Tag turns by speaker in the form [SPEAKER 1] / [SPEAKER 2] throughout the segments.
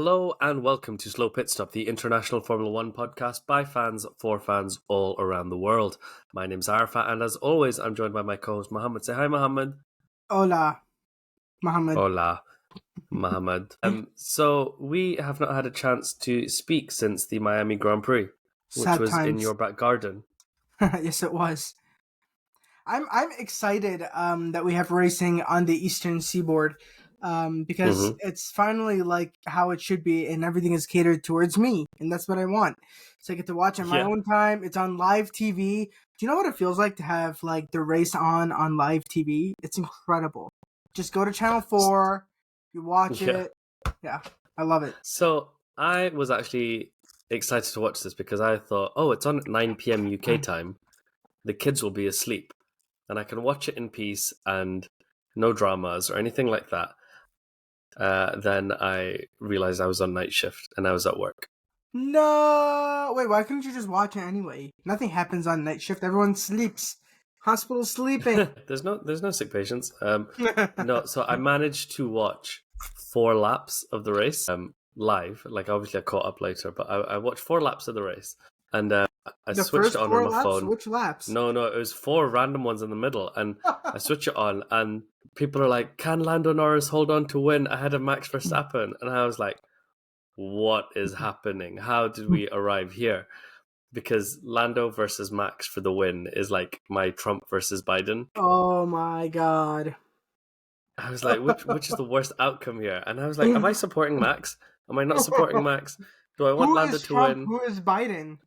[SPEAKER 1] Hello and welcome to Slow Pit Stop, the international Formula One podcast by fans for fans all around the world. My name's Arafat, and as always, I'm joined by my co-host Mohammed. Say hi, Mohammed.
[SPEAKER 2] Hola, Mohammed.
[SPEAKER 1] Hola, Mohammed. So we have not had a chance to speak since the Miami Grand Prix, which
[SPEAKER 2] Sad
[SPEAKER 1] was in
[SPEAKER 2] times.
[SPEAKER 1] your back garden.
[SPEAKER 2] Yes, it was. I'm excited that we have racing on the Eastern Seaboard because it's finally like how it should be, and everything is catered towards me, and that's what I want. So I get to watch in my own time. It's on live TV. Do you know what it feels like to have like the race on live TV? It's incredible. Just go to Channel 4, you watch it. Yeah, I love it.
[SPEAKER 1] So I was actually excited to watch this because I thought, it's on at 9 p.m. UK time. The kids will be asleep, and I can watch it in peace and no dramas or anything like that. Then I realized I was on night shift and I was at work.
[SPEAKER 2] No! Wait, why couldn't you just watch it anyway? Nothing happens on night shift. Everyone sleeps. Hospital's sleeping.
[SPEAKER 1] There's no sick patients. No, so I managed to watch 4 laps of the race live. Like, obviously I caught up later, but I watched 4 laps of the race. And I
[SPEAKER 2] The
[SPEAKER 1] switched
[SPEAKER 2] first
[SPEAKER 1] it on
[SPEAKER 2] 4
[SPEAKER 1] my
[SPEAKER 2] laps?
[SPEAKER 1] phone.
[SPEAKER 2] Which laps?
[SPEAKER 1] No, it was 4 random ones in the middle. And I switch it on, and people are like, can Lando Norris hold on to win ahead of Max Verstappen? And I was like, what is happening? How did we arrive here? Because Lando versus Max for the win is like my Trump versus Biden.
[SPEAKER 2] Oh my god.
[SPEAKER 1] I was like, which is the worst outcome here? And I was like, am I supporting Max? Am I not supporting Max? Do I want
[SPEAKER 2] Who
[SPEAKER 1] Lando
[SPEAKER 2] is
[SPEAKER 1] to
[SPEAKER 2] Trump?
[SPEAKER 1] win?
[SPEAKER 2] Who is Biden?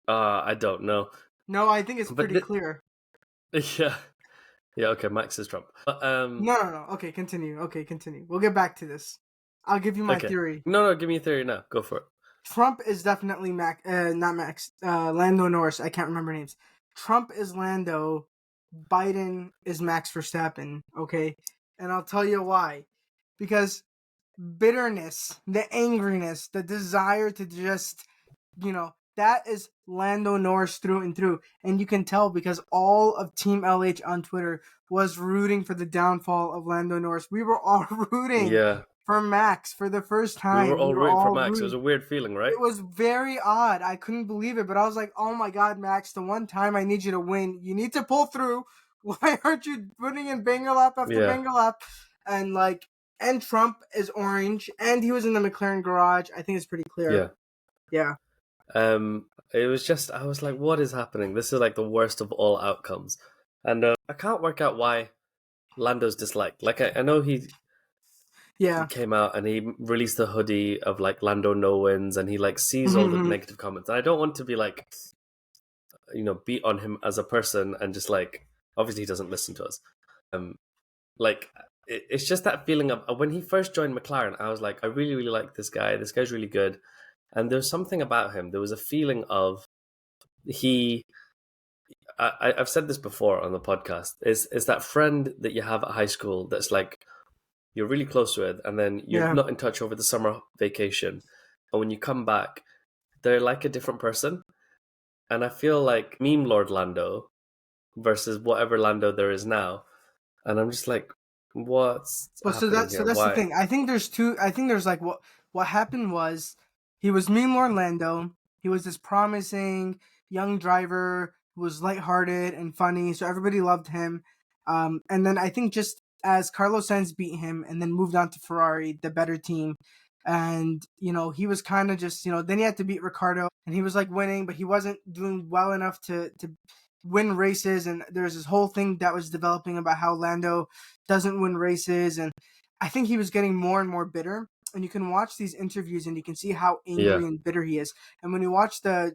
[SPEAKER 1] I don't know.
[SPEAKER 2] No, I think it's pretty clear.
[SPEAKER 1] Yeah. Yeah, okay, Max is Trump. But,
[SPEAKER 2] No. Okay, continue. We'll get back to this. I'll give you my theory.
[SPEAKER 1] No, give me a theory now. Go for it.
[SPEAKER 2] Trump is definitely Lando Norris. I can't remember names. Trump is Lando. Biden is Max Verstappen. Okay? And I'll tell you why. Because bitterness, the angriness, the desire to just, that is Lando Norris through and through. And you can tell because all of Team LH on Twitter was rooting for the downfall of Lando Norris. We were all rooting for Max for the first time.
[SPEAKER 1] We were all rooting for Max. It was a weird feeling, right?
[SPEAKER 2] It was very odd. I couldn't believe it, but I was like, oh my God, Max, the one time I need you to win, you need to pull through. Why aren't you putting in banger lap after banger lap? And Trump is orange, and he was in the McLaren garage. I think it's pretty clear. Yeah.
[SPEAKER 1] It was just, I was like, what is happening? This is like the worst of all outcomes. And I can't work out why Lando's disliked. Like, I know he came out and he released the hoodie of like Lando no wins, and he like sees all the negative comments. And I don't want to be like, beat on him as a person and just like, obviously he doesn't listen to us. It's just that feeling of when he first joined McLaren, I was like, I really, really like this guy. This guy's really good. And there's something about him. There was a feeling of I've said this before on the podcast, is that friend that you have at high school that's like, you're really close with, and then you're not in touch over the summer vacation. And when you come back, they're like a different person. And I feel like meme Lord Lando versus whatever Lando there is now. And I'm just like, what's happening here?
[SPEAKER 2] So that's the thing. I think there's like what happened was he was meme Lord Lando. He was this promising young driver who was lighthearted and funny, so everybody loved him. And then I think just as Carlos Sainz beat him and then moved on to Ferrari, the better team, and he was kind of just then he had to beat Ricciardo, and he was like winning, but he wasn't doing well enough to win races. And there's this whole thing that was developing about how Lando doesn't win races, and I think he was getting more and more bitter. And you can watch these interviews and you can see how angry and bitter he is. And when you watch the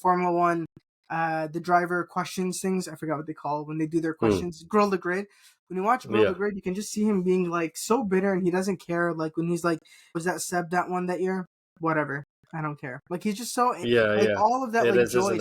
[SPEAKER 2] Formula One the driver questions things, I forgot what they call it when they do their questions, Grill the Grid. When you watch Grill the Grid, you can just see him being like so bitter, and he doesn't care. Like when he's like, was that Seb that won that year? Whatever, I don't care. Like he's just so all of that joy.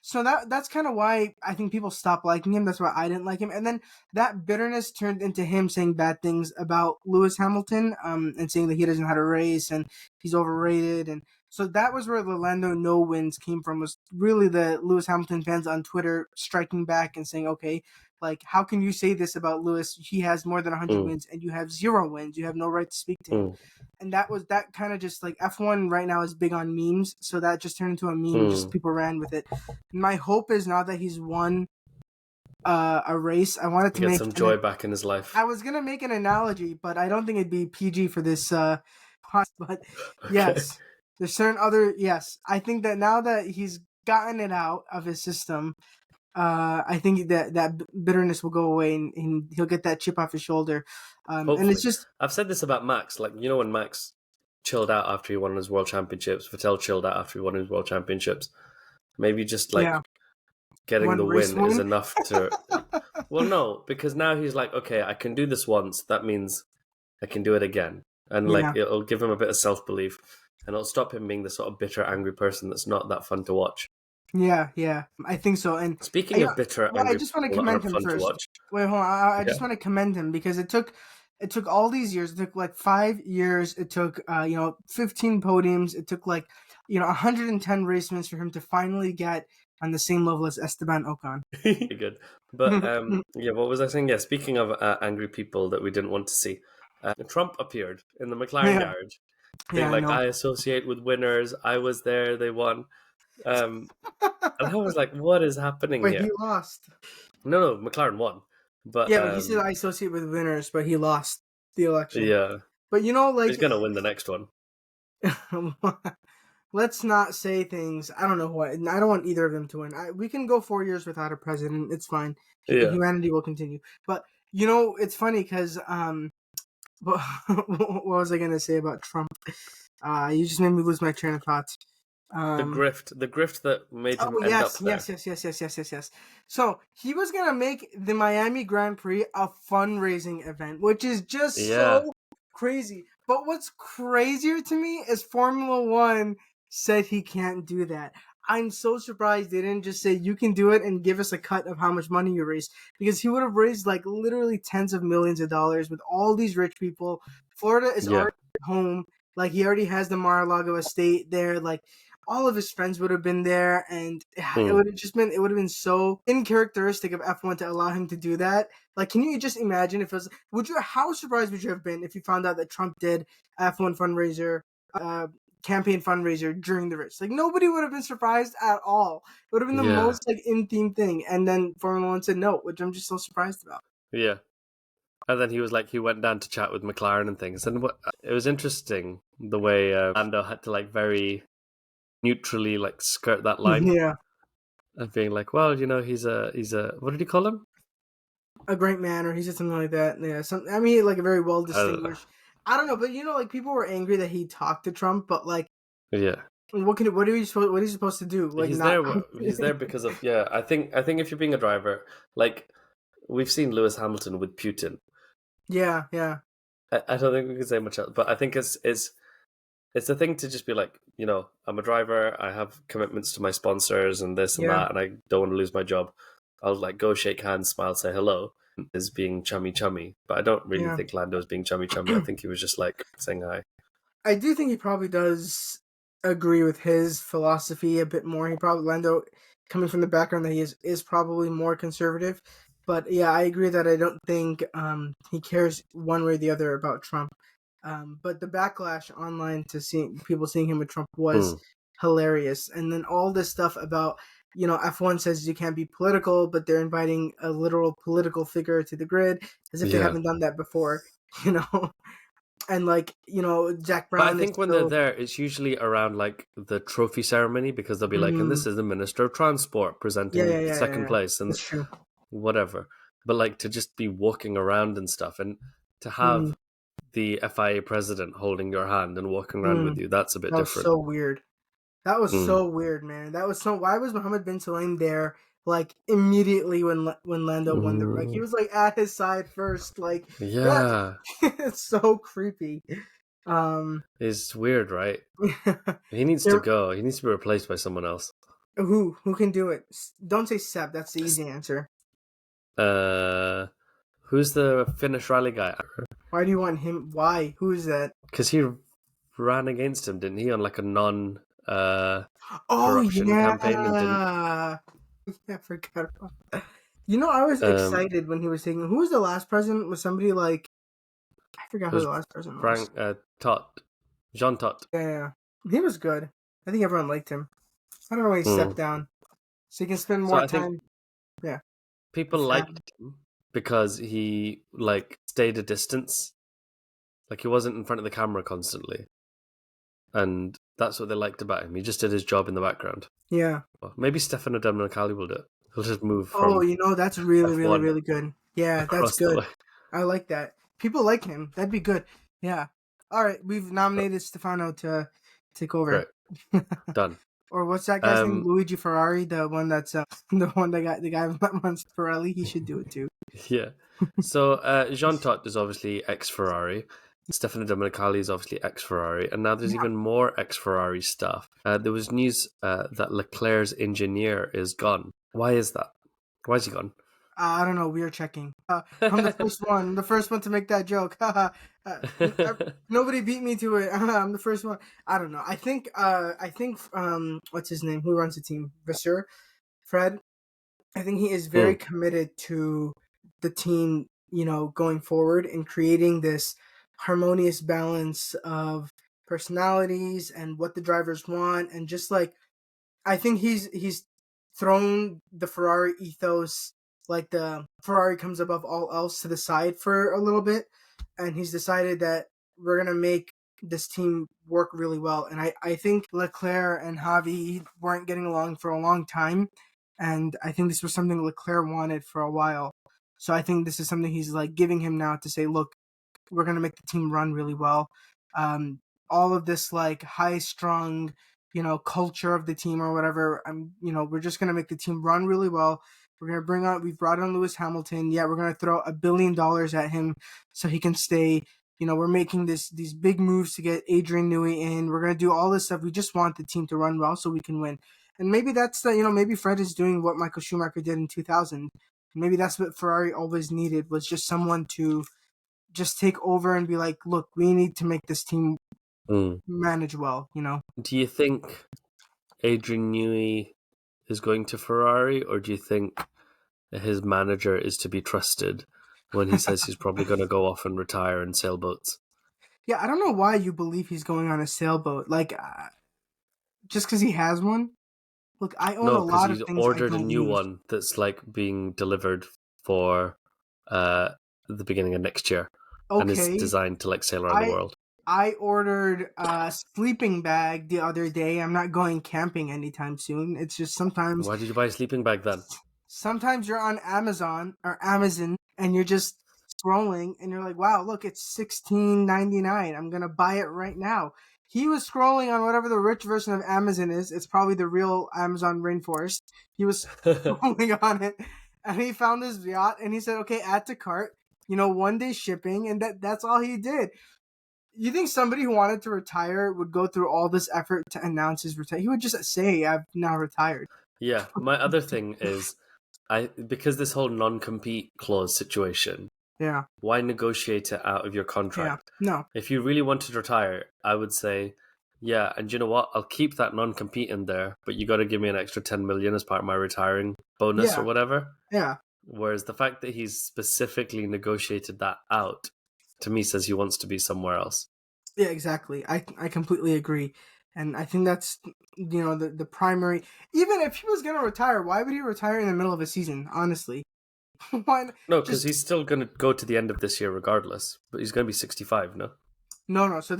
[SPEAKER 2] So that's kind of why I think people stopped liking him. That's why I didn't like him. And then that bitterness turned into him saying bad things about Lewis Hamilton, and saying that he doesn't know how to race and he's overrated. And So that was where the Lando no wins came from, was really the Lewis Hamilton fans on Twitter striking back and saying, okay, like, how can you say this about Lewis? He has more than 100 wins and you have 0 wins. You have no right to speak to him. And that kind of just, like, F1 right now is big on memes. So that just turned into a meme. Just people ran with it. And my hope is now that he's won a race, I wanted to
[SPEAKER 1] get some joy back in his life.
[SPEAKER 2] I was going to make an analogy, but I don't think it'd be PG for this but yes. There's certain other, yes. I think that now that he's gotten it out of his system, I think that bitterness will go away and he'll get that chip off his shoulder. And it's just...
[SPEAKER 1] I've said this about Max. Like, you know, when Max chilled out after he won his World Championships, Vettel chilled out after he won his World Championships. Maybe just, like, getting the win is enough to... Well, no, because now he's like, okay, I can do this once. That means I can do it again. And, like, it'll give him a bit of self-belief. And it'll stop him being the sort of bitter, angry person that's not that fun to watch.
[SPEAKER 2] Yeah, I think so. And
[SPEAKER 1] speaking of bitter, angry
[SPEAKER 2] I just want to commend him first. Wait, hold on. I just want to commend him because it took all these years. It took like 5 years. It took 15 podiums. It took 110 race wins for him to finally get on the same level as Esteban Ocon.
[SPEAKER 1] Good, but what was I saying? Yeah, speaking of angry people that we didn't want to see, Trump appeared in the McLaren garage. Being I associate with winners. I was there. They won. And I was like, what is happening here?
[SPEAKER 2] But he lost.
[SPEAKER 1] No, McLaren won. But
[SPEAKER 2] but he said I associate with winners, but he lost the election.
[SPEAKER 1] Yeah.
[SPEAKER 2] But he's
[SPEAKER 1] going to win the next one.
[SPEAKER 2] Let's not say things. I don't know what. I don't want either of them to win. We can go 4 years without a president. It's fine. Yeah. Humanity will continue. But, it's funny because... what was I going to say about Trump? You just made me lose my train of thought.
[SPEAKER 1] The grift that made him end up there.
[SPEAKER 2] Yes. So he was going to make the Miami Grand Prix a fundraising event, which is just so crazy. But what's crazier to me is Formula One said he can't do that. I'm so surprised they didn't just say, you can do it and give us a cut of how much money you raised. Because he would have raised literally tens of millions of dollars with all these rich people. Florida is already home. He already has the Mar-a-Lago estate there. All of his friends would have been there. And it would have been so uncharacteristic of F1 to allow him to do that. Can you just imagine if it was, how surprised would you have been if you found out that Trump did F1 fundraiser, campaign fundraiser during the race? Nobody would have been surprised at all. It would have been the most in-theme thing. And then Formula One said no, which I'm just so surprised about.
[SPEAKER 1] Yeah. And then he was he went down to chat with McLaren and things. And it was interesting the way Lando had to very neutrally skirt that line.
[SPEAKER 2] Yeah.
[SPEAKER 1] And being well, he's a what did he call him?
[SPEAKER 2] A great man, or he said something like that. Yeah. A very well distinguished. I don't know, but people were angry that he talked to Trump, but
[SPEAKER 1] yeah.
[SPEAKER 2] What are you supposed to do?
[SPEAKER 1] He's there because of I think if you're being a driver, we've seen Lewis Hamilton with Putin.
[SPEAKER 2] Yeah.
[SPEAKER 1] I don't think we can say much else, but I think it's a thing to just be I'm a driver, I have commitments to my sponsors and this and that, and I don't want to lose my job. I'll go shake hands, smile, say hello, is being chummy, but I don't really think Lando is being chummy. I think he was just saying hi.
[SPEAKER 2] I do think he probably does agree with his philosophy a bit more. Lando, coming from the background that he is probably more conservative. But yeah, I agree that I don't think he cares one way or the other about Trump. But the backlash online to people seeing him with Trump was hilarious. And then all this stuff about, F1 says you can't be political, but they're inviting a literal political figure to the grid as if they haven't done that before, And Jack Brown.
[SPEAKER 1] But I think when they're there, it's usually around the trophy ceremony, because they'll be and this is the Minister of Transport presenting second place and whatever. But to just be walking around and stuff, and to have the FIA president holding your hand and walking around with you, that's a bit different.
[SPEAKER 2] That was so weird. That was so weird, man. Why was Mohammed bin Salem there immediately when Lando won the he was at his side first, it's so creepy.
[SPEAKER 1] It's weird, right? He needs to go. He needs to be replaced by someone else.
[SPEAKER 2] Who can do it? Don't say Seb. That's the easy answer.
[SPEAKER 1] Who's the Finnish rally guy?
[SPEAKER 2] Why do you want him? Why? Who is that?
[SPEAKER 1] Because he ran against him, didn't he, on like a non
[SPEAKER 2] Oh
[SPEAKER 1] corruption campaign, and didn't.
[SPEAKER 2] yeah, yeah, I forgot about that. You know, I was
[SPEAKER 1] Um,
[SPEAKER 2] excited when he was taking. Who was the last president? Was somebody like I forgot
[SPEAKER 1] it
[SPEAKER 2] who
[SPEAKER 1] was
[SPEAKER 2] the last president was.
[SPEAKER 1] Frank Tot, Jean Tot.
[SPEAKER 2] Yeah, he was good. I think everyone liked him. I don't know why he stepped down, so he can spend
[SPEAKER 1] So
[SPEAKER 2] more
[SPEAKER 1] I think
[SPEAKER 2] time. Yeah,
[SPEAKER 1] people
[SPEAKER 2] with
[SPEAKER 1] liked
[SPEAKER 2] family.
[SPEAKER 1] him because he like stayed a distance, like he wasn't in front of the camera constantly, and that's what they liked about him. He just did his job in the background.
[SPEAKER 2] Yeah.
[SPEAKER 1] Well, maybe Stefano Domenicali will do it. He'll just move
[SPEAKER 2] Oh,
[SPEAKER 1] from
[SPEAKER 2] you know that's really, really,
[SPEAKER 1] F1
[SPEAKER 2] really good. Yeah, that's
[SPEAKER 1] across the
[SPEAKER 2] good.
[SPEAKER 1] way.
[SPEAKER 2] I like that. People like him. That'd be good. Yeah. All right, we've nominated Stefano to take over.
[SPEAKER 1] Great, done.
[SPEAKER 2] Or what's that guy's name? Luigi Ferrari, the one that's the one that got the guy that runs Pirelli. He should do it too.
[SPEAKER 1] Yeah. So Jean Tot is obviously ex-Ferrari. Stefano Domenicali is obviously ex-Ferrari. And now there's
[SPEAKER 2] Yeah.
[SPEAKER 1] even more ex-Ferrari stuff. There was news that Leclerc's engineer is gone. Why is that? Why is he gone?
[SPEAKER 2] I don't know. We are checking. I'm the first one. The first one to make that joke. Nobody beat me to it. I'm the first one. I don't know. I think. What's his name? Who runs the team? Vasseur, Fred. I think he is very committed to the team, you know, going forward and creating this harmonious balance of personalities and what the drivers want, and just like I think he's thrown the Ferrari ethos, like the Ferrari comes above all else, to the side for a little bit, and he's decided that we're gonna make this team work really well. And I think Leclerc and Javi weren't getting along for a long time, and I think this was something Leclerc wanted for a while. So I think this is something he's like giving him now to say, look, we're gonna make the team run really well. Um, all of this like high strung, you know, culture of the team or whatever. You know, we're just gonna make the team run really well. We're gonna we've brought on Lewis Hamilton. Yeah, we're gonna throw $1 billion at him so he can stay. You know, we're making these big moves to get Adrian Newey in. We're gonna do all this stuff. We just want the team to run well so we can win. And maybe that's the, you know, maybe Fred is doing what Michael Schumacher did in 2000. Maybe that's what Ferrari always needed, was just someone to just take over and be like, look, we need to make this team manage well, you know?
[SPEAKER 1] Do you think Adrian Newey is going to Ferrari, or do you think his manager is to be trusted when he says he's probably going to go off and retire in sailboats?
[SPEAKER 2] Yeah, I don't know why you believe he's going on a sailboat. Like, just because he has one? Look, I own
[SPEAKER 1] No,
[SPEAKER 2] a
[SPEAKER 1] because
[SPEAKER 2] lot of
[SPEAKER 1] he's
[SPEAKER 2] things I
[SPEAKER 1] ordered a
[SPEAKER 2] don't
[SPEAKER 1] new
[SPEAKER 2] use.
[SPEAKER 1] one that's like being delivered for uh, the beginning of next year, and is
[SPEAKER 2] Okay,
[SPEAKER 1] designed to like sail around the
[SPEAKER 2] I
[SPEAKER 1] world.
[SPEAKER 2] I ordered a sleeping bag the other day. I'm not going camping anytime soon. It's just
[SPEAKER 1] Why did you buy a sleeping bag then?
[SPEAKER 2] sometimes you're on Amazon and you're just scrolling and you're like, wow, look, it's $16.99. I'm gonna buy it right now. He was scrolling on whatever the rich version of Amazon is. It's probably the real Amazon rainforest. He was scrolling on it and he found this yacht and he said, okay, add to cart, you know, 1 day shipping, and that's all he did. You think somebody who wanted to retire would go through all this effort to announce his retirement? He would just say, I've now retired.
[SPEAKER 1] Yeah, my other thing is, because this whole non-compete clause situation,
[SPEAKER 2] Yeah.
[SPEAKER 1] why negotiate it out of your
[SPEAKER 2] Yeah.
[SPEAKER 1] contract?
[SPEAKER 2] No.
[SPEAKER 1] If you really wanted to retire, I would say, yeah, and you know what? I'll keep that non-compete in there, but you got to give me an extra 10 million as part of my retiring bonus or
[SPEAKER 2] Yeah.
[SPEAKER 1] whatever.
[SPEAKER 2] Yeah.
[SPEAKER 1] Whereas the fact that he's specifically negotiated that out, to me, says he wants to be somewhere else.
[SPEAKER 2] Yeah, exactly. I completely agree. And I think that's, you know, the primary. Even if he was going to retire, why would he retire in the middle of a season, honestly? Why not?
[SPEAKER 1] No, because
[SPEAKER 2] Just
[SPEAKER 1] he's still going to go to the end of this year regardless, but he's going to be 65, no?
[SPEAKER 2] no. So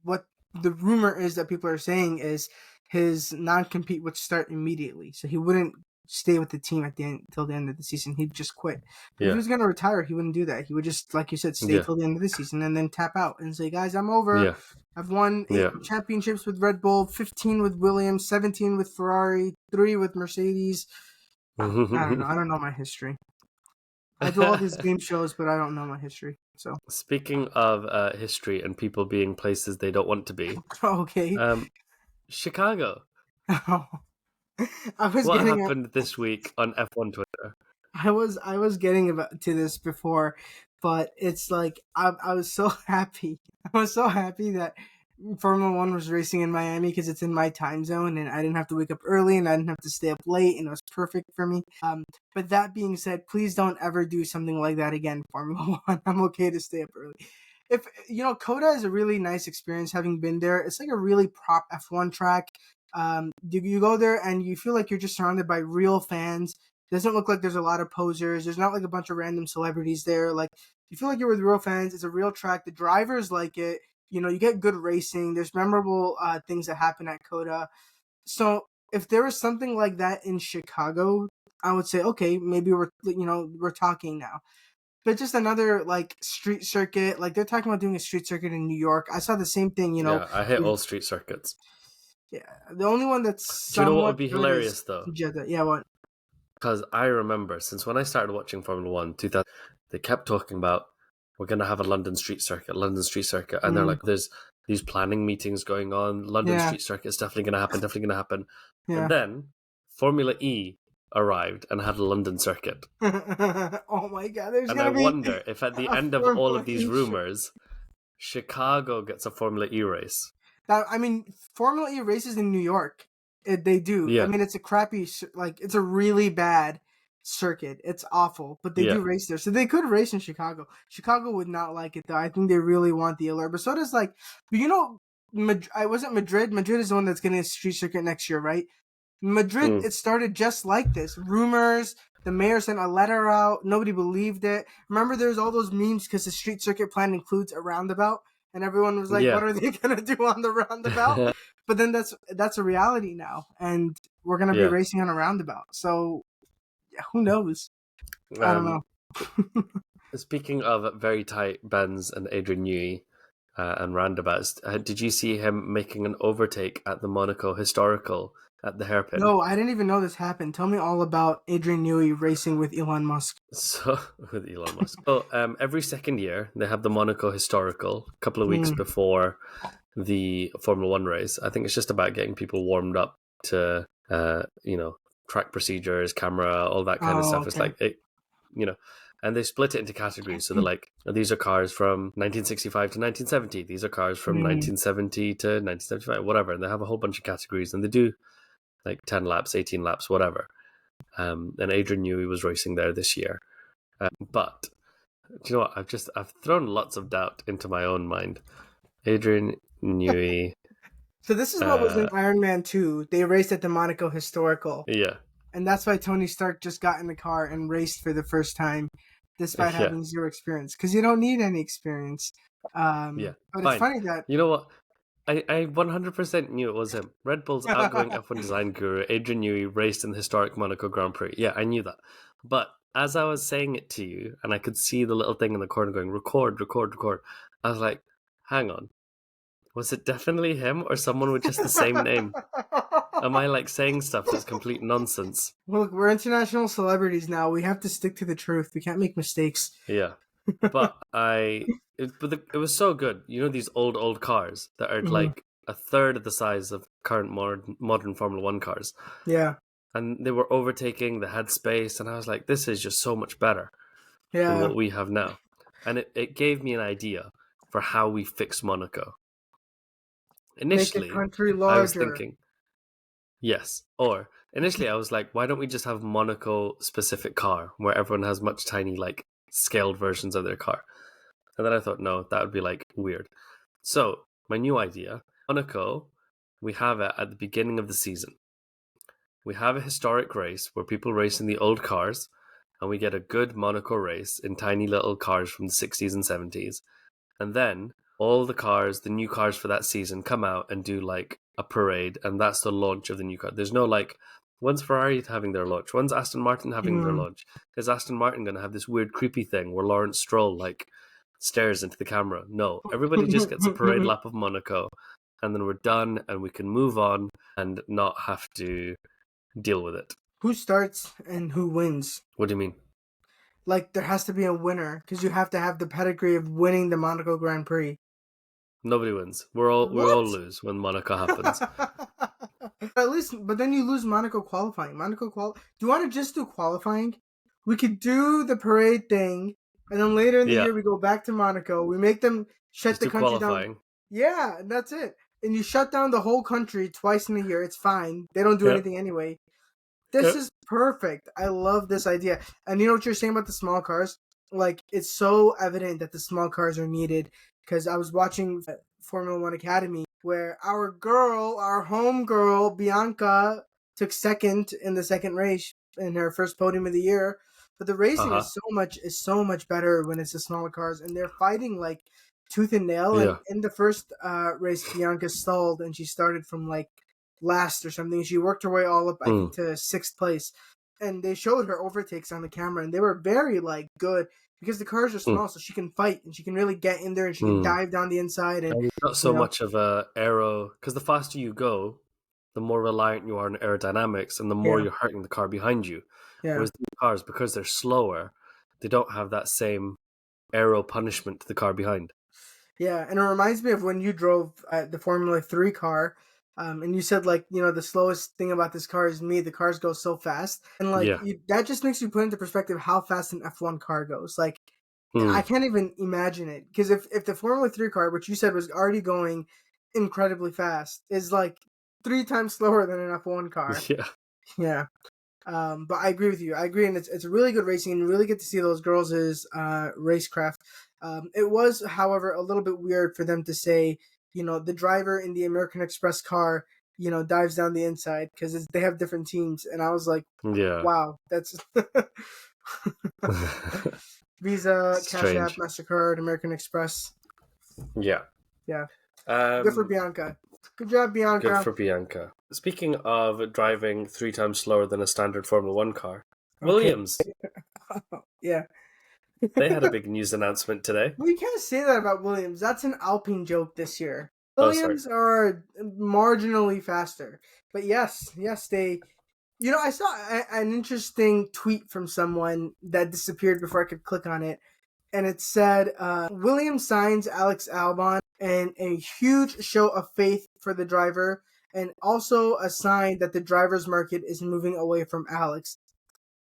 [SPEAKER 2] what the rumor is that people are saying is his non-compete would start immediately. So he wouldn't stay with the team at the end till the end of the season. He'd just quit. But if he
[SPEAKER 1] Yeah.
[SPEAKER 2] was going to retire, he wouldn't do that. He would just, like you said, stay
[SPEAKER 1] Yeah.
[SPEAKER 2] till the end of the season and then tap out and say, guys, I'm over.
[SPEAKER 1] Yeah.
[SPEAKER 2] I've won 8
[SPEAKER 1] Yeah.
[SPEAKER 2] championships with Red Bull, 15 with Williams, 17 with Ferrari, 3 with Mercedes. I don't know. I don't know my history. I do all these game shows, but I don't know my history. So
[SPEAKER 1] Speaking of history and people being places they don't want to be,
[SPEAKER 2] okay.
[SPEAKER 1] Chicago.
[SPEAKER 2] I was
[SPEAKER 1] What
[SPEAKER 2] getting
[SPEAKER 1] happened this week on F1 Twitter?
[SPEAKER 2] I was getting about to this before, but it's like I was so happy. I was so happy that Formula One was racing in Miami because it's in my time zone, and I didn't have to wake up early, and I didn't have to stay up late, and it was perfect for me. But that being said, please don't ever do something like that again, Formula One. I'm okay to stay up early. If Coda is a really nice experience having been there. It's like a really prop F1 track. You go there and you feel like you're just surrounded by real fans. Doesn't look like there's a lot of posers. There's not like a bunch of random celebrities there. Like you feel like you're with real fans. It's a real track. The drivers like it. You get good racing. There's memorable things that happen at Coda. So if there was something like that in Chicago, I would say, okay, maybe we're talking now. But just another like street circuit, like they're talking about doing a street circuit in New York. I saw the same thing,
[SPEAKER 1] Yeah, I hate all street circuits.
[SPEAKER 2] Yeah, the only one that's
[SPEAKER 1] Do you know what
[SPEAKER 2] somewhat
[SPEAKER 1] would be
[SPEAKER 2] good
[SPEAKER 1] hilarious
[SPEAKER 2] is
[SPEAKER 1] though?
[SPEAKER 2] Jeddah. Yeah, what?
[SPEAKER 1] Because I remember since when I started watching Formula One, 2000, they kept talking about we're going to have a London street circuit, and they're like, there's these planning meetings going on. London street circuit is definitely going to happen,
[SPEAKER 2] Yeah.
[SPEAKER 1] And then Formula E arrived and had a London circuit.
[SPEAKER 2] Oh my god!
[SPEAKER 1] And I wonder if at the end of all of these rumors, Chicago gets a Formula E race.
[SPEAKER 2] Formula E races in New York. They do.
[SPEAKER 1] Yeah.
[SPEAKER 2] I mean, it's a crappy, it's a really bad circuit. It's awful, but they do race there. So they could race in Chicago. Chicago would not like it, though. I think they really want the alert. But so does, I wasn't Madrid. Madrid is the one that's getting a street circuit next year, right? Madrid, It started just like this. Rumors. The mayor sent a letter out. Nobody believed it. Remember, there's all those memes because the street circuit plan includes a roundabout. And everyone was like, what are they going to do on the roundabout? But then that's a reality now. And we're going to be racing on a roundabout. So, who knows? I don't know.
[SPEAKER 1] Speaking of very tight bends and Adrian Newey and roundabouts, did you see him making an overtake at the Monaco Historical at the hairpin?
[SPEAKER 2] No, I didn't even know this happened. Tell me all about Adrian Newey racing with Elon Musk.
[SPEAKER 1] So every second year they have the Monaco Historical a couple of weeks before the Formula One race. I think it's just about getting people warmed up to track procedures, camera, all that kind of stuff. Okay. It's like and they split it into categories. So they're like, these are cars from 1965 to 1970. These are cars from 1970 to 1975, whatever. And they have a whole bunch of categories, and they do like 10 laps, 18 laps, whatever. And Adrian Newey was racing there this year. But do you know what? I've thrown lots of doubt into my own mind. Adrian Newey.
[SPEAKER 2] So this is what was in Iron Man 2. They raced at the Monaco Historical.
[SPEAKER 1] Yeah.
[SPEAKER 2] And that's why Tony Stark just got in the car and raced for the first time, despite having zero experience. Because you don't need any experience. But it's funny that...
[SPEAKER 1] You know what? I 100% knew it was him. Red Bull's outgoing F1 design guru, Adrian Newey, raced in the historic Monaco Grand Prix. Yeah, I knew that. But as I was saying it to you, and I could see the little thing in the corner going, record, I was like, hang on. Was it definitely him or someone with just the same name? Am I saying stuff that's complete nonsense?
[SPEAKER 2] Well, look, we're international celebrities now. We have to stick to the truth. We can't make mistakes.
[SPEAKER 1] Yeah. But it was so good. You know these old cars that are like a third of the size of current modern Formula One cars.
[SPEAKER 2] Yeah.
[SPEAKER 1] And they were overtaking, they had space, and I was like, this is just so much better than what we have now. And it gave me an idea for how we fix Monaco. Initially, I was thinking, initially I was like, why don't we just have Monaco-specific car, where everyone has much tiny, scaled versions of their car? And then I thought, no, that would be, weird. So, my new idea, Monaco, we have it at the beginning of the season. We have a historic race where people race in the old cars, and we get a good Monaco race in tiny little cars from the 60s and 70s. And then all the new cars for that season come out and do a parade, and that's the launch of the new car. There's no when's Ferrari having their launch? When's Aston Martin having their launch? Is Aston Martin going to have this weird creepy thing where Lawrence Stroll stares into the camera? No, everybody just gets a parade lap of Monaco, and then we're done, and we can move on and not have to deal with it.
[SPEAKER 2] Who starts and who wins?
[SPEAKER 1] What do you mean?
[SPEAKER 2] There has to be a winner, because you have to have the pedigree of winning the Monaco Grand Prix.
[SPEAKER 1] Nobody wins. We all lose when Monaco happens.
[SPEAKER 2] But then you lose Monaco qualifying. Do you want to just do qualifying? We could do the parade thing, and then later in the year we go back to Monaco. We make them shut the country down. Yeah, and that's it. And you shut down the whole country twice in a year. It's fine. They don't do
[SPEAKER 1] Yep.
[SPEAKER 2] anything anyway. This
[SPEAKER 1] Yep.
[SPEAKER 2] is perfect. I love this idea. And you know what you're saying about the small cars? Like, it's so evident that the small cars are needed. Because I was watching Formula One Academy where our home girl, Bianca, took second in the second race in her first podium of the year. But the racing
[SPEAKER 1] Uh-huh.
[SPEAKER 2] is so much better when it's the smaller cars, and they're fighting like tooth and nail. And
[SPEAKER 1] Yeah.
[SPEAKER 2] in the first race, Bianca stalled, and she started from like last or something. She worked her way all up, I think, to sixth place. And they showed her overtakes on the camera, and they were very like good because the cars are small, so she can fight and she can really get in there and she can dive down the inside. And
[SPEAKER 1] it's not so much of a aero, because the faster you go, the more reliant you are on aerodynamics, and the more
[SPEAKER 2] yeah,
[SPEAKER 1] you're hurting the car behind you.
[SPEAKER 2] yeah,
[SPEAKER 1] Whereas these cars, because they're slower, they don't have that same aero punishment to the car behind.
[SPEAKER 2] yeah. And it reminds me of when you drove the Formula 3 car. And you said, like, you know, the slowest thing about this car is me. The cars go so fast. And, like,
[SPEAKER 1] Yeah.
[SPEAKER 2] that just makes you put into perspective how fast an F1 car goes. Like, I can't even imagine it. Because if the Formula 3 car, which you said was already going incredibly fast, is, like, 3 times slower than an F1 car.
[SPEAKER 1] Yeah.
[SPEAKER 2] Yeah. But I agree with you. I agree. And it's really good racing. And you really get to see those girls' racecraft. It was, however, a little bit weird for them to say, you know, the driver in the American Express car, you know, dives down the inside because they have different teams. And I was like,
[SPEAKER 1] Yeah.
[SPEAKER 2] wow, that's Visa, Cash App,
[SPEAKER 1] Strange.
[SPEAKER 2] MasterCard, American Express.
[SPEAKER 1] Yeah.
[SPEAKER 2] Yeah. Good for Bianca. Good job, Bianca.
[SPEAKER 1] Good for Bianca. Speaking of driving 3 times slower than a standard Formula One car, Williams.
[SPEAKER 2] Yeah.
[SPEAKER 1] They had a big news announcement today.
[SPEAKER 2] Well, you can't say that about Williams. That's an Alpine joke this year.
[SPEAKER 1] Oh, sorry.
[SPEAKER 2] Williams are marginally faster. But yes, they. You know, I saw an interesting tweet from someone that disappeared before I could click on it. And it said, Williams signs Alex Albon, and a huge show of faith for the driver, and also a sign that the driver's market is moving away from Alex.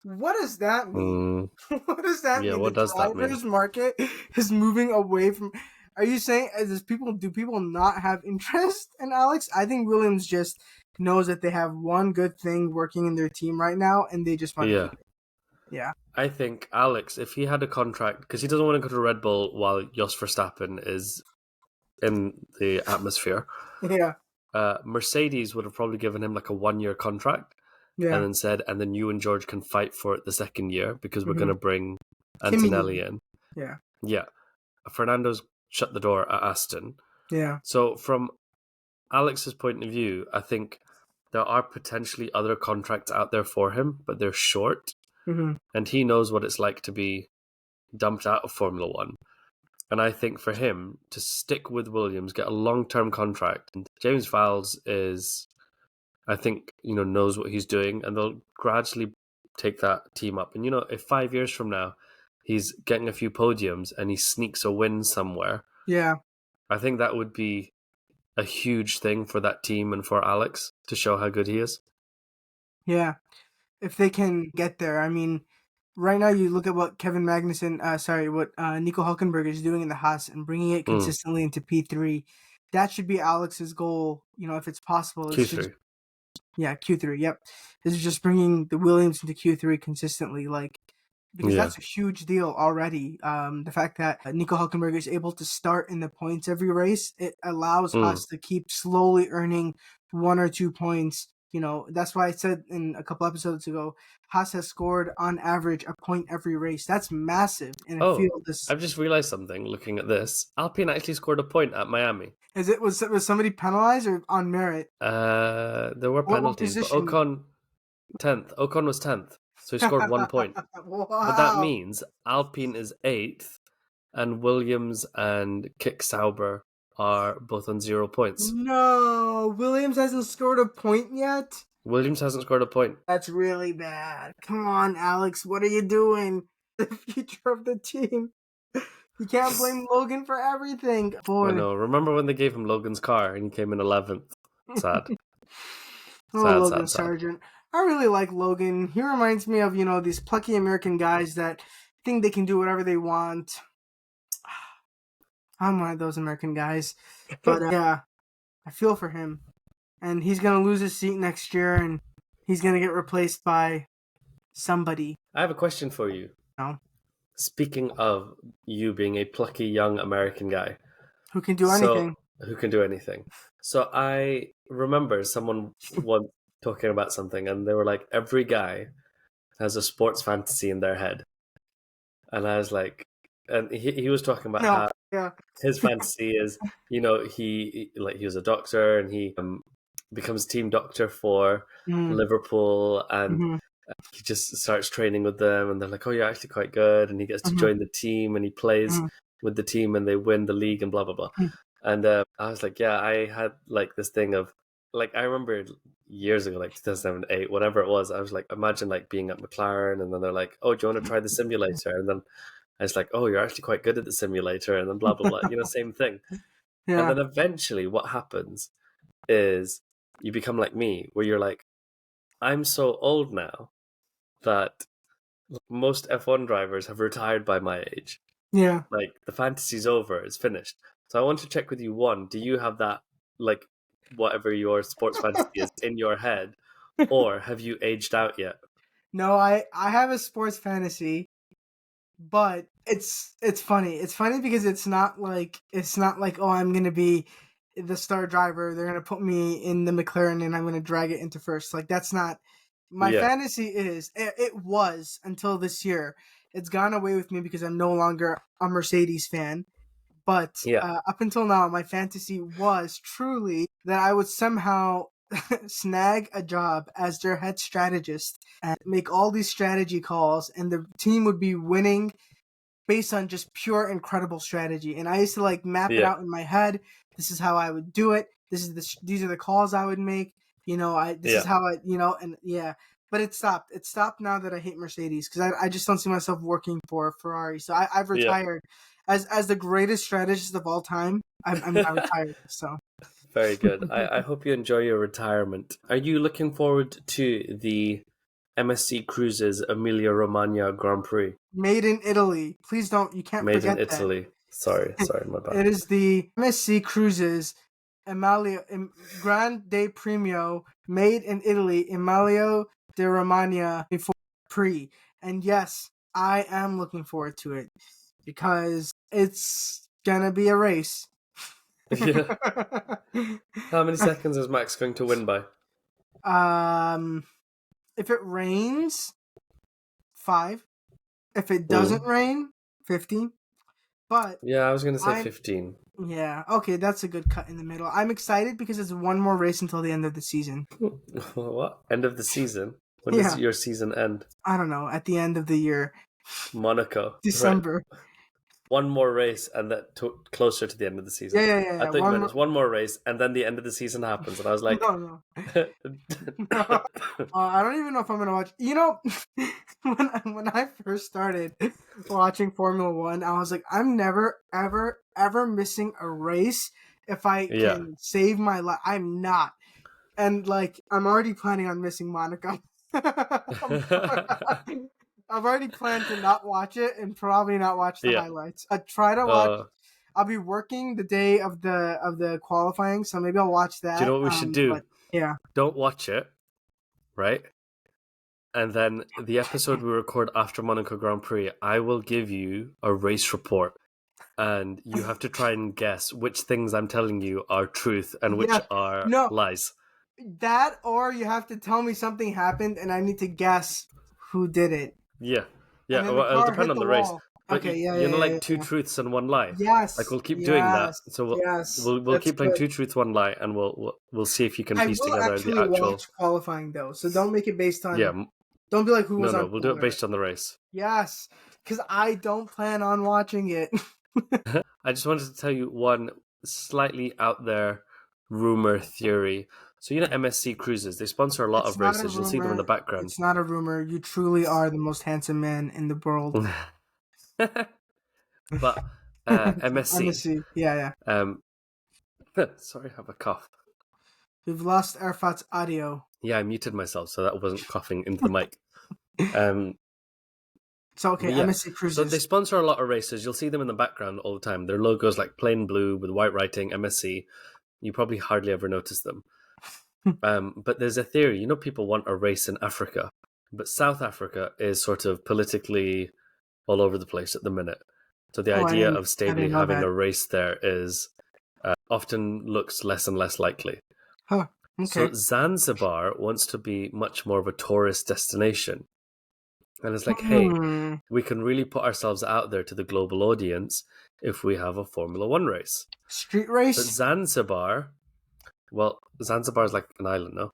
[SPEAKER 2] What does that mean? What does that
[SPEAKER 1] Yeah,
[SPEAKER 2] mean?
[SPEAKER 1] what
[SPEAKER 2] The
[SPEAKER 1] does that mean?
[SPEAKER 2] driver's market is moving away from. Are you saying do people not have interest in Alex? I think Williams just knows that they have one good thing working in their team right now, and they just want to keep it. Yeah.
[SPEAKER 1] I think Alex, if he had a contract, because he doesn't want to go to Red Bull while Jos Verstappen is in the atmosphere.
[SPEAKER 2] Yeah.
[SPEAKER 1] Mercedes would have probably given him like a 1-year contract.
[SPEAKER 2] Yeah.
[SPEAKER 1] And then said, and then you and George can fight for it the second year because we're going to bring Antonelli in.
[SPEAKER 2] Yeah.
[SPEAKER 1] Yeah. Fernando's shut the door at Aston.
[SPEAKER 2] Yeah.
[SPEAKER 1] So from Alex's point of view, I think there are potentially other contracts out there for him, but they're short. And he knows what it's like to be dumped out of Formula One. And I think for him to stick with Williams, get a long-term contract, and James Vowles is, I think, knows what he's doing, and they'll gradually take that team up. And, if 5 years from now he's getting a few podiums and he sneaks a win somewhere, I think that would be a huge thing for that team and for Alex to show how good he is.
[SPEAKER 2] Yeah. If they can get there. I mean, right now you look at what what Nico Hülkenberg is doing in the Haas and bringing it consistently into P3. That should be Alex's goal, if it's possible.
[SPEAKER 1] Q3.
[SPEAKER 2] Q3, yep. Is just bringing the Williams into Q3 consistently, because that's a huge deal already. The fact that Nico Hülkenberg is able to start in the points every race, it allows Haas to keep slowly earning 1 or 2 points. That's why I said in a couple episodes ago, Haas has scored on average a point every race. That's massive in a field this.
[SPEAKER 1] I've just realized something looking at this. Alpine actually scored a point at Miami.
[SPEAKER 2] Was somebody penalized or on merit?
[SPEAKER 1] There were penalties, but Ocon 10th. Ocon was 10th, so he scored 1 point.
[SPEAKER 2] Wow.
[SPEAKER 1] But that means Alpine is 8th, and Williams and Kick Sauber are both on 0 points.
[SPEAKER 2] No, Williams hasn't scored a point yet?
[SPEAKER 1] Williams hasn't scored a point.
[SPEAKER 2] That's really bad. Come on, Alex, what are you doing? The future of the team. You can't blame Logan for everything. Boy.
[SPEAKER 1] I know. Remember when they gave him Logan's car and he came in 11th? Sad.
[SPEAKER 2] Logan Sargent. I really like Logan. He reminds me of, these plucky American guys that think they can do whatever they want. I'm one of those American guys. But yeah, I feel for him. And he's going to lose his seat next year, and he's going to get replaced by somebody.
[SPEAKER 1] I have a question for you.
[SPEAKER 2] No.
[SPEAKER 1] Speaking of you being a plucky young American guy.
[SPEAKER 2] Who can do anything.
[SPEAKER 1] Who can do anything. So I remember someone once talking about something, and they were like, every guy has a sports fantasy in their head. And I was like, and he was talking about how his fantasy is, he was a doctor, and he becomes team doctor for Liverpool, and he just starts training with them, and they're like, oh, you're actually quite good, and he gets to join the team, and he plays with the team, and they win the league, and blah blah blah. And I was like, yeah, I had like this thing of, like, I remember years ago, like 2008, whatever it was, I was like, imagine like being at McLaren, and then they're like, oh, do you want to try the simulator? And then I was like, oh, you're actually quite good at the simulator, and then blah blah blah, same thing. And then eventually what happens is you become like me, where you're like, I'm so old now that most F1 drivers have retired by my age.
[SPEAKER 2] Yeah.
[SPEAKER 1] Like, the fantasy's over, it's finished. So I want to check with you, one, do you have that, like, whatever your sports fantasy is in your head, or have you aged out yet?
[SPEAKER 2] No, I have a sports fantasy, but it's funny. It's funny because it's not like oh, I'm gonna be the star driver. They're gonna put me in the McLaren and I'm gonna drag it into first. Like, that's not my fantasy. It was until this year. It's gone away with me because I'm no longer a Mercedes fan. But up until now, my fantasy was truly that I would somehow snag a job as their head strategist and make all these strategy calls, and the team would be winning based on just pure incredible strategy. And I used to like map it out in my head. This is how I would do it. These are the calls I would make. This is how But it stopped. It stopped now that I hate Mercedes, because I just don't see myself working for Ferrari. So I've retired. As the greatest strategist of all time, I'm now retired. So
[SPEAKER 1] very good. I hope you enjoy your retirement. Are you looking forward to the MSC Cruises Emilia Romagna Grand Prix?
[SPEAKER 2] Made in Italy. Please don't. You can't forget that.
[SPEAKER 1] Made in Italy. Sorry, my bad.
[SPEAKER 2] It is the MSC Cruises Grande Premio, made in Italy, Emilia de Romagna before Prix. And yes, I am looking forward to it, because it's gonna be a race.
[SPEAKER 1] Yeah. How many seconds is Max going to win by?
[SPEAKER 2] If it rains, 5. If it doesn't rain, 15. But
[SPEAKER 1] yeah, I was gonna say 15.
[SPEAKER 2] Yeah, okay, that's a good cut in the middle. I'm excited because it's one more race until the end of the season.
[SPEAKER 1] What? End of the season? When does your season end?
[SPEAKER 2] I don't know. At the end of the year.
[SPEAKER 1] Monaco.
[SPEAKER 2] December.
[SPEAKER 1] Right. One more race, and that closer to the end of the season.
[SPEAKER 2] Yeah.
[SPEAKER 1] I thought you meant it's one more race, and then the end of the season happens, and I was like,
[SPEAKER 2] no. I don't even know if I'm gonna watch. When I first started watching Formula One, I was like, I'm never, ever, ever missing a race if I can save my life. I'm not, and like, I'm already planning on missing Monaco. I've already planned to not watch it and probably not watch the highlights. I try to watch. I'll be working the day of the qualifying, so maybe I'll watch that.
[SPEAKER 1] Do you know what we should do?
[SPEAKER 2] Yeah.
[SPEAKER 1] Don't watch it, right? And then the episode we record after Monaco Grand Prix, I will give you a race report, and you have to try and guess which things I'm telling you are truth and which are lies.
[SPEAKER 2] That, or you have to tell me something happened and I need to guess who did it.
[SPEAKER 1] Yeah. Well, it'll depend on the race. But like two truths and one lie.
[SPEAKER 2] Yes.
[SPEAKER 1] Like, we'll keep doing that. So we'll keep playing 2 truths, 1 lie, and we'll see if you can piece together the actual.
[SPEAKER 2] Watch qualifying though, so don't make it based on. Yeah. Don't be like who was on.
[SPEAKER 1] No, we'll do it based on the race.
[SPEAKER 2] Yes, because I don't plan on watching it.
[SPEAKER 1] I just wanted to tell you one slightly out there rumor theory. So MSC Cruises, they sponsor a lot of races. You'll see them in the background.
[SPEAKER 2] It's not a rumor. You truly are the most handsome man in the world.
[SPEAKER 1] But MSC.
[SPEAKER 2] Yeah.
[SPEAKER 1] Sorry, I have a cough.
[SPEAKER 2] We've lost Arafat's audio.
[SPEAKER 1] Yeah, I muted myself so that I wasn't coughing into the mic.
[SPEAKER 2] So okay, MSC
[SPEAKER 1] So they
[SPEAKER 2] Cruises.
[SPEAKER 1] sponsor a lot of races. You'll see them in the background all the time. Their logo's like plain blue with white writing, MSC. You probably hardly ever notice them. But there's a theory. People want a race in Africa, but South Africa is sort of politically all over the place at the minute. So the idea of stably having a race there is often looks less and less likely.
[SPEAKER 2] Huh. Okay.
[SPEAKER 1] So Zanzibar wants to be much more of a tourist destination. And it's like, hey, we can really put ourselves out there to the global audience if we have a Formula One race.
[SPEAKER 2] Street race?
[SPEAKER 1] But Zanzibar is like an island, no?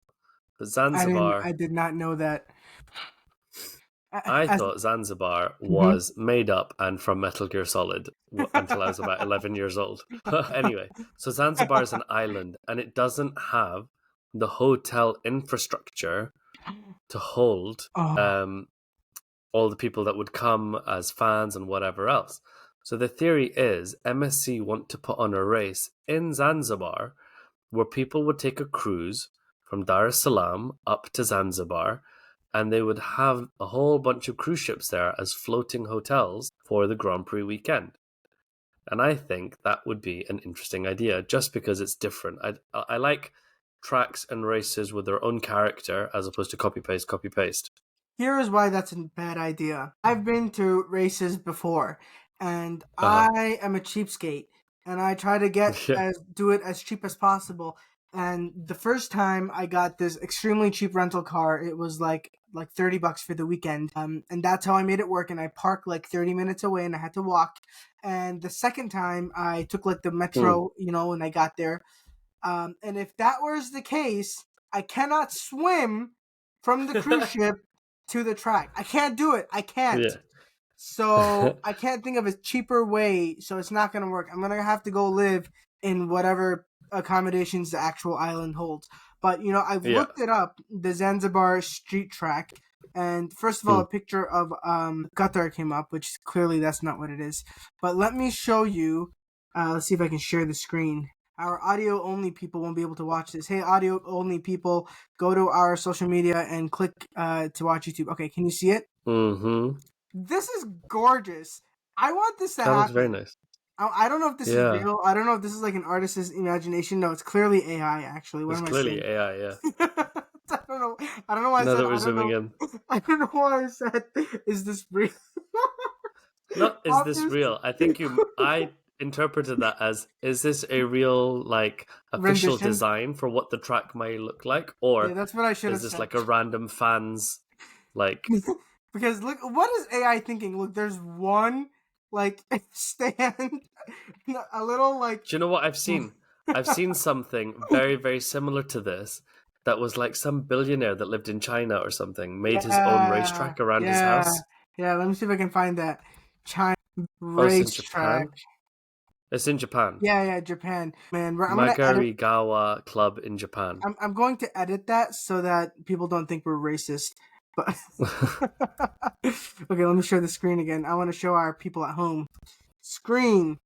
[SPEAKER 1] But Zanzibar...
[SPEAKER 2] I did not know that.
[SPEAKER 1] I thought Zanzibar was made up and from Metal Gear Solid until I was about 11 years old. Anyway, so Zanzibar is an island and it doesn't have the hotel infrastructure to hold all the people that would come as fans and whatever else. So the theory is MSC want to put on a race in Zanzibar where people would take a cruise from Dar es Salaam up to Zanzibar, and they would have a whole bunch of cruise ships there as floating hotels for the Grand Prix weekend. And I think that would be an interesting idea just because it's different. I like tracks and races with their own character as opposed to copy-paste.
[SPEAKER 2] Here is why that's a bad idea. I've been to races before, and I am a cheapskate, and I try to do it as cheap as possible. And the first time I got this extremely cheap rental car, it was like $30 for the weekend. And that's how I made it work. And I parked like 30 minutes away and I had to walk. And the second time I took like the metro, and I got there. And if that was the case, I cannot swim from the cruise ship to the track. I can't do it. I can't. Yeah. So I can't think of a cheaper way. So it's not going to work. I'm going to have to go live in whatever accommodations the actual island holds. But I've looked it up, the Zanzibar street track, and first of all a picture of Qatar came up, which clearly that's not what it is. But let me show you. Let's see if I can share the screen. Our audio only people won't be able to watch this. Hey, audio only people, go to our social media and click to watch YouTube. Okay, can you see it? This is gorgeous. I want this to happen.
[SPEAKER 1] That looks very nice.
[SPEAKER 2] I don't know if this is real. I don't know if this is like an artist's imagination. No, it's clearly AI, actually.
[SPEAKER 1] It's clearly AI, yeah.
[SPEAKER 2] I don't know. I don't know why I said.
[SPEAKER 1] We're zooming in.
[SPEAKER 2] I don't know why I said, "Is this real?"
[SPEAKER 1] Not is this real? I think I interpreted that as, is this a real official design for what the track may look like, or
[SPEAKER 2] that's what I should have said.
[SPEAKER 1] Is this like a random fans
[SPEAKER 2] Because look, what is AI thinking? Look, there's one stand, a little
[SPEAKER 1] Do you know what I've seen? I've seen something very, very similar to this. That was like some billionaire that lived in China or something made his own racetrack around his house.
[SPEAKER 2] Yeah, let me see if I can find that. China racetrack.
[SPEAKER 1] It's in Japan.
[SPEAKER 2] Yeah, Japan. Man,
[SPEAKER 1] Magarigawa Club in Japan.
[SPEAKER 2] I'm going to edit that so that people don't think we're racist. But okay, let me share the screen again. I want to show our people at home. Screen.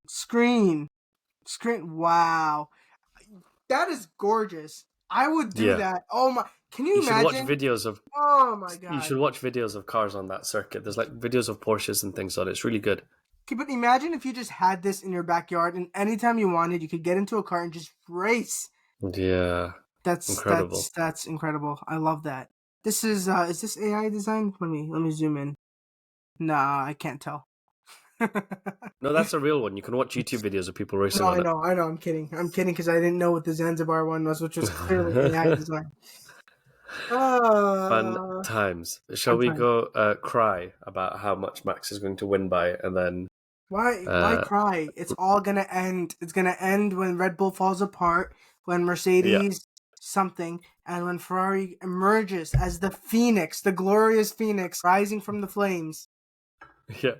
[SPEAKER 2] Wow, that is gorgeous. I would do that. Oh my! Can you imagine?
[SPEAKER 1] You should watch videos of.
[SPEAKER 2] Oh my god!
[SPEAKER 1] You should watch videos of cars on that circuit. There's videos of Porsches and things on it. It's really good.
[SPEAKER 2] Okay, but imagine if you just had this in your backyard, and anytime you wanted, you could get into a car and just race.
[SPEAKER 1] Yeah,
[SPEAKER 2] that's incredible. That's incredible. I love that. This is this AI design? Let me zoom in. Nah, I can't tell.
[SPEAKER 1] No, that's a real one. You can watch YouTube videos of people racing on it.
[SPEAKER 2] I know. I'm kidding because I didn't know what the Zanzibar one was, which was clearly AI design.
[SPEAKER 1] Fun times. Shall we go cry about how much Max is going to win by, and then
[SPEAKER 2] why cry? It's all gonna end. It's gonna end when Red Bull falls apart, when Mercedes something, and when Ferrari emerges as the phoenix, the glorious phoenix rising from the flames.
[SPEAKER 1] Yeah.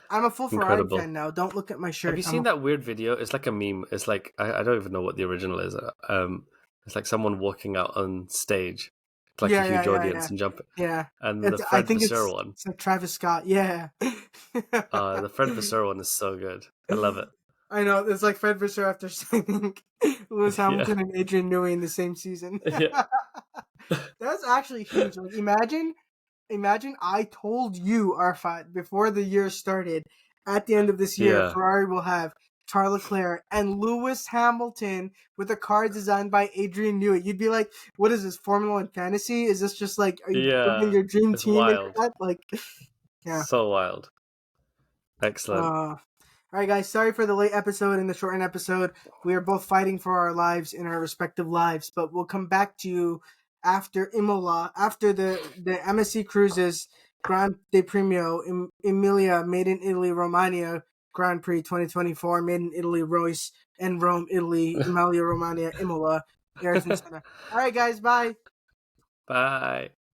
[SPEAKER 2] I'm a full Ferrari fan now. Don't look at my shirt.
[SPEAKER 1] Have you seen that weird video? It's like a meme. It's like, I don't even know what the original is. It's like someone walking out on stage. It's like a huge audience and jumping.
[SPEAKER 2] Yeah.
[SPEAKER 1] And the Fred Vasseur one.
[SPEAKER 2] It's like Travis Scott. Yeah.
[SPEAKER 1] The Fred Vasseur one is so good. I love it.
[SPEAKER 2] I know. It's like Fred Vasseur after signing Lewis Hamilton and Adrian Newey in the same season.
[SPEAKER 1] Yeah.
[SPEAKER 2] That's actually huge. Like, imagine imagine I told you, Arafat, before the year started, at the end of this year, Ferrari will have Charles Leclerc and Lewis Hamilton with a car designed by Adrian Newey. You'd be like, what is this, Formula One fantasy? Is this just like, are you building your dream
[SPEAKER 1] it's
[SPEAKER 2] team in
[SPEAKER 1] wild.
[SPEAKER 2] that? Like, yeah.
[SPEAKER 1] So wild. Excellent.
[SPEAKER 2] All right, guys. Sorry for the late episode and the shortened episode. We are both fighting for our lives in our respective lives, but we'll come back to you after Imola, after the MSC Cruises Grand de Premio Emilia, made in Italy, Romagna Grand Prix 2024, made in Italy, Royce, and Rome, Italy, Emilia Romagna, Imola, Ayrton Senna. All right, guys. Bye.
[SPEAKER 1] Bye.